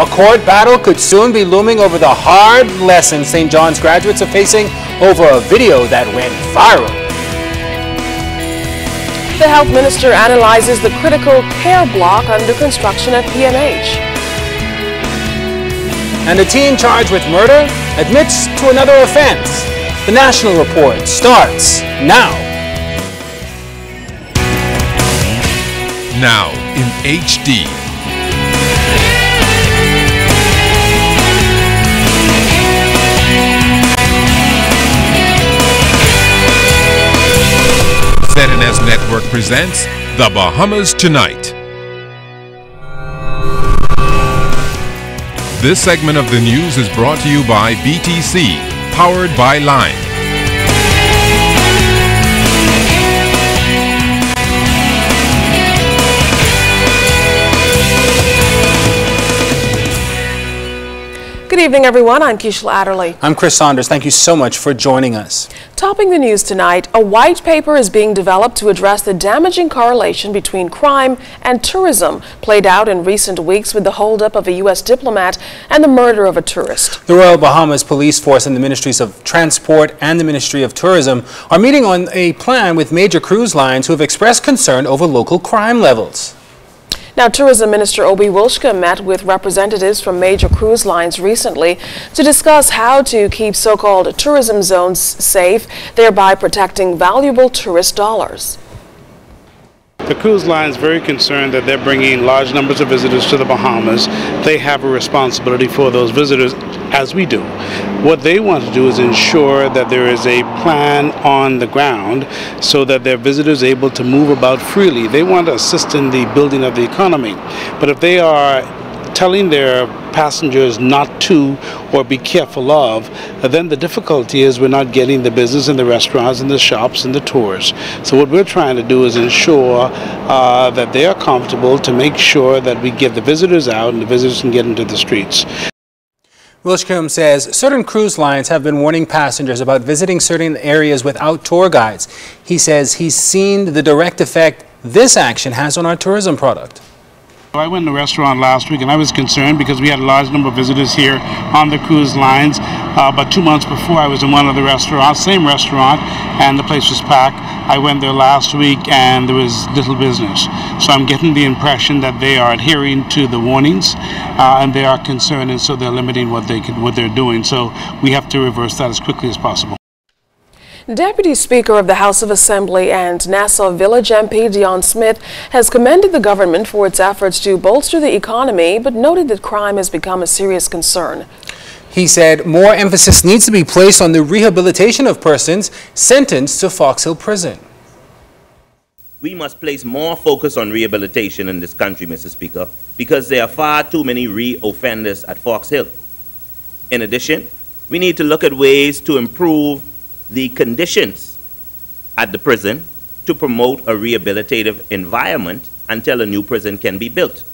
A court battle could soon be looming over the hard lesson St. John's graduates are facing over a video that went viral. The health minister analyzes the critical care block under construction at PNH. And a teen charged with murder admits to another offense. The National Report starts now. Now in HD. ZNS Network presents The Bahamas Tonight. This segment of the news is brought to you by BTC, powered by Lime. Good evening, everyone. I'm Keishla Adderley. I'm Chris Saunders. Thank you so much for joining us. Topping the news tonight, a white paper is being developed to address the damaging correlation between crime and tourism played out in recent weeks with the holdup of a U.S. diplomat and the murder of a tourist. The Royal Bahamas Police Force and the Ministries of Transport and the Ministry of Tourism are meeting on a plan with major cruise lines who have expressed concern over local crime levels. Now, Tourism Minister Obi Wilshka met with representatives from major cruise lines recently to discuss how to keep so-called tourism zones safe, thereby protecting valuable tourist dollars. The cruise line is very concerned that they're bringing large numbers of visitors to the Bahamas. They have a responsibility for those visitors, as we do. What they want to do is ensure that there is a plan on the ground so that their visitors are able to move about freely. They want to assist in the building of the economy. But if they are telling their passengers not to or be careful of, then the difficulty is we're not getting the business in the restaurants and the shops and the tours. So what we're trying to do is ensure that they are comfortable, to make sure that we get the visitors out and the visitors can get into the streets. Wilshcombe says certain cruise lines have been warning passengers about visiting certain areas without tour guides. He says he's seen the direct effect this action has on our tourism product. I went to a restaurant last week and I was concerned because we had a large number of visitors here on the cruise lines. But 2 months before, I was in one of the restaurants, same restaurant, and the place was packed. I went there last week and there was little business. So I'm getting the impression that they are adhering to the warnings and they are concerned, and so they're limiting what they're doing. So we have to reverse that as quickly as possible. Deputy Speaker of the House of Assembly and Nassau Village MP Dion Smith has commended the government for its efforts to bolster the economy, but noted that crime has become a serious concern. He said more emphasis needs to be placed on the rehabilitation of persons sentenced to Fox Hill Prison. We must place more focus on rehabilitation in this country, Mr. Speaker, because there are far too many re-offenders at Fox Hill. In addition, we need to look at ways to improve the conditions at the prison to promote a rehabilitative environment until a new prison can be built.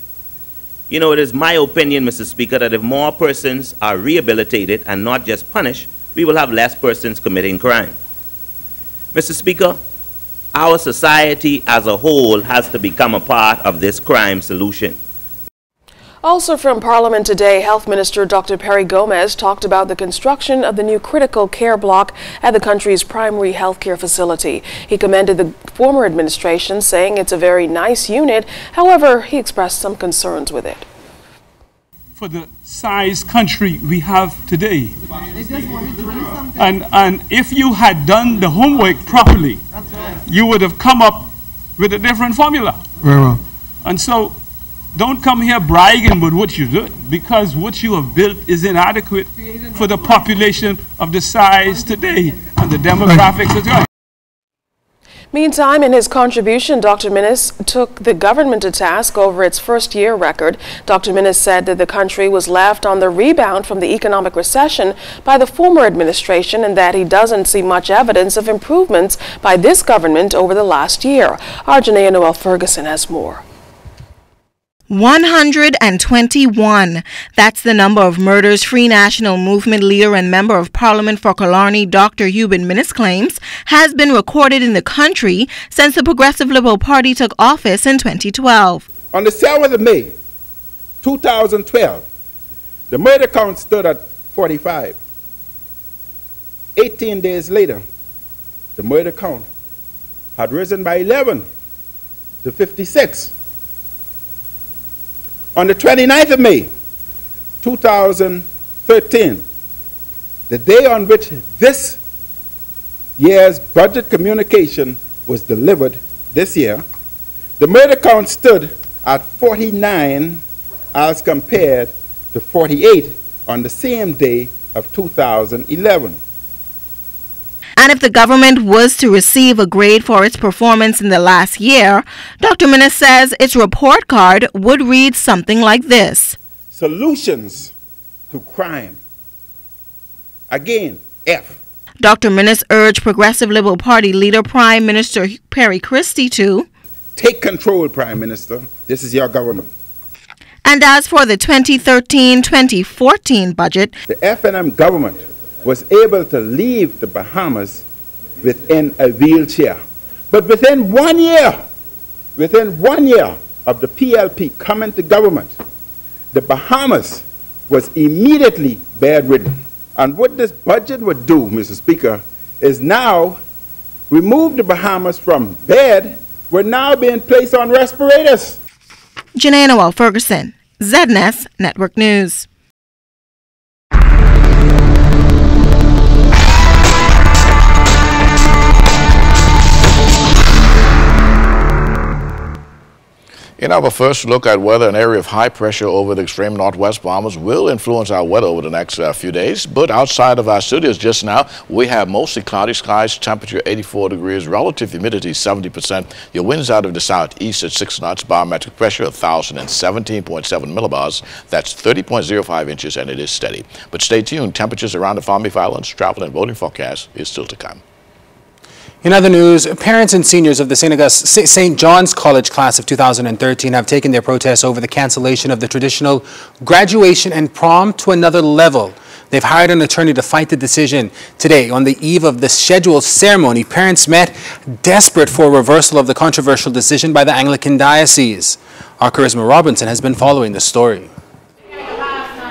You know, it is my opinion, Mr. Speaker, that if more persons are rehabilitated and not just punished, we will have less persons committing crime. Mr. Speaker, our society as a whole has to become a part of this crime solution. Also from Parliament today, Health Minister Dr. Perry Gomez talked about the construction of the new critical care block at the country's primary health care facility. He commended the former administration, saying it's a very nice unit. However, he expressed some concerns with it. For the size country we have today. And if you had done the homework properly, you would have come up with a different formula. Very well. And so, don't come here bragging about what you did, because what you have built is inadequate for the population of the size today and the demographics as well. Meantime, in his contribution, Dr. Minnis took the government to task over its first-year record. Dr. Minnis said that the country was left on the rebound from the economic recession by the former administration and that he doesn't see much evidence of improvements by this government over the last year. Our Janaea Noel Ferguson has more. 121. That's the number of murders Free National Movement leader and Member of Parliament for Killarney, Dr. Eubin Minnis, claims has been recorded in the country since the Progressive Liberal Party took office in 2012. On the 7th of May, 2012, The murder count stood at 45. 18 days later, the murder count had risen by 11 to 56. On the 29th of May, 2013, the day on which this year's budget communication was delivered this year, the murder count stood at 49 as compared to 48 on the same day of 2011. And if the government was to receive a grade for its performance in the last year, Dr. Minnis says its report card would read something like this. Solutions to crime. Again, F. Dr. Minnis urged Progressive Liberal Party leader Prime Minister Perry Christie to take control, Prime Minister. This is your government. And as for the 2013-2014 budget, the FNM government was able to leave the Bahamas within a wheelchair. But within 1 year of the PLP coming to government, the Bahamas was immediately bedridden. And what this budget would do, Mr. Speaker, is now remove the Bahamas from bed. We're now being placed on respirators. Janae Noel Ferguson, ZNS Network News. In our first look at weather, an area of high pressure over the extreme northwest Bahamas will influence our weather over the next few days. But outside of our studios just now, we have mostly cloudy skies, temperature 84 degrees, relative humidity 70%. Your winds out of the southeast at 6 knots, barometric pressure 1,017.7 millibars. That's 30.05 inches, and it is steady. But stay tuned. Temperatures around the Farm Beef Islands, travel and boating forecast is still to come. In other news, parents and seniors of the St. John's College class of 2013 have taken their protests over the cancellation of the traditional graduation and prom to another level. They've hired an attorney to fight the decision. Today, on the eve of the scheduled ceremony, parents met desperate for a reversal of the controversial decision by the Anglican Diocese. Our Charisma Robinson has been following the story.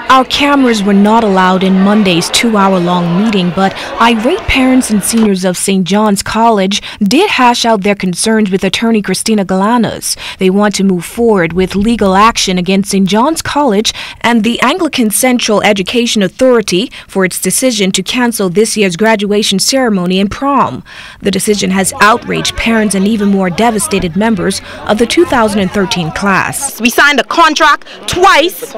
Our cameras were not allowed in Monday's 2-hour-long meeting, but irate parents and seniors of St. John's College did hash out their concerns with attorney Christina Galanos. They want to move forward with legal action against St. John's College and the Anglican Central Education Authority for its decision to cancel this year's graduation ceremony and prom. The decision has outraged parents and even more devastated members of the 2013 class. We signed a contract twice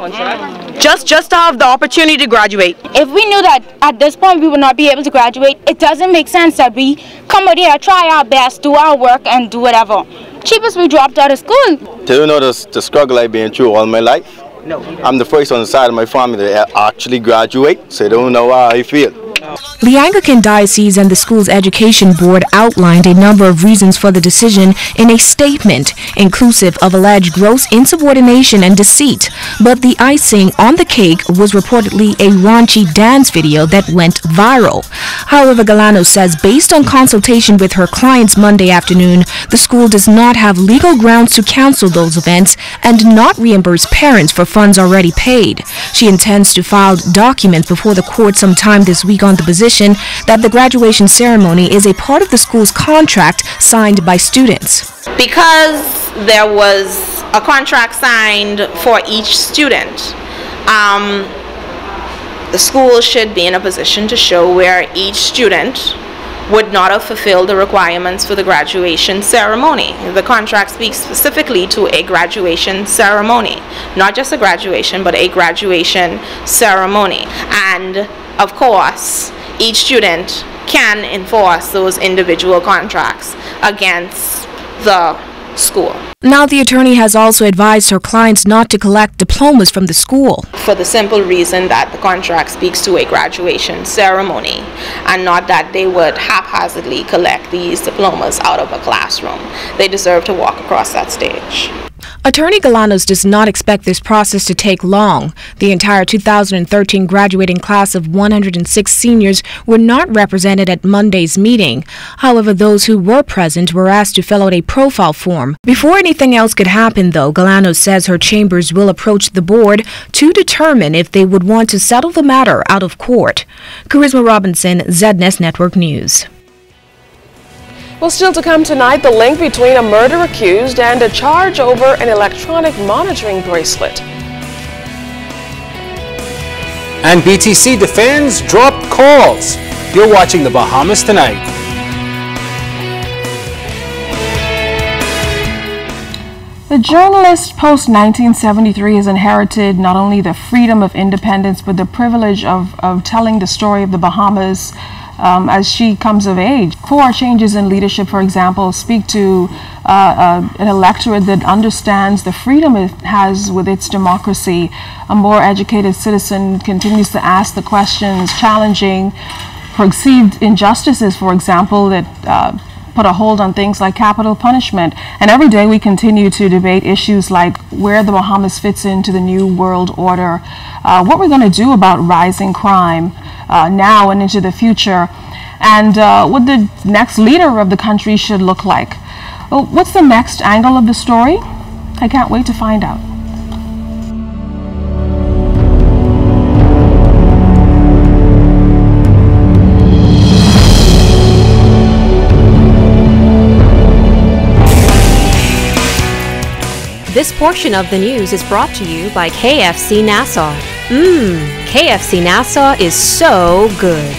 just to have the opportunity to graduate. If we knew that at this point we would not be able to graduate, it doesn't make sense that we come out here, try our best, do our work, and do whatever. Cheapest we dropped out of school. Do you know the struggle I've been through all my life? No. I'm the first on the side of my family to actually graduate, so I don't know how I feel. The Anglican Diocese and the school's education board outlined a number of reasons for the decision in a statement, inclusive of alleged gross insubordination and deceit. But the icing on the cake was reportedly a raunchy dance video that went viral. However, Galano says based on consultation with her clients Monday afternoon, the school does not have legal grounds to cancel those events and not reimburse parents for funds already paid. She intends to file documents before the court sometime this week on the position that the graduation ceremony is a part of the school's contract signed by students. Because there was a contract signed for each student, the school should be in a position to show where each student would not have fulfilled the requirements for the graduation ceremony. The contract speaks specifically to a graduation ceremony, not just a graduation, but a graduation ceremony. And of course, each student can enforce those individual contracts against the school. Now the attorney has also advised her clients not to collect diplomas from the school. For the simple reason that the contract speaks to a graduation ceremony and not that they would haphazardly collect these diplomas out of a classroom. They deserve to walk across that stage. Attorney Galanos does not expect this process to take long. The entire 2013 graduating class of 106 seniors were not represented at Monday's meeting. However, those who were present were asked to fill out a profile form. Before anything else could happen, though, Galanos says her chambers will approach the board to determine if they would want to settle the matter out of court. Charisma Robinson, ZNS Network News. Well, still to come tonight, the link between a murder accused and a charge over an electronic monitoring bracelet. And BTC defends dropped calls. You're watching the Bahamas Tonight. The journalist post-1973 has inherited not only the freedom of independence, but the privilege of telling the story of the Bahamas as she comes of age. 4 changes in leadership, for example, speak to an electorate that understands the freedom it has with its democracy. A more educated citizen continues to ask the questions, challenging perceived injustices, for example, that put a hold on things like capital punishment. And every day we continue to debate issues like where the Bahamas fits into the new world order, what we're going to do about rising crime now and into the future, and what the next leader of the country should look like. Well, what's the next angle of the story? I can't wait to find out. This portion of the news is brought to you by KFC Nassau. KFC Nassau is so good.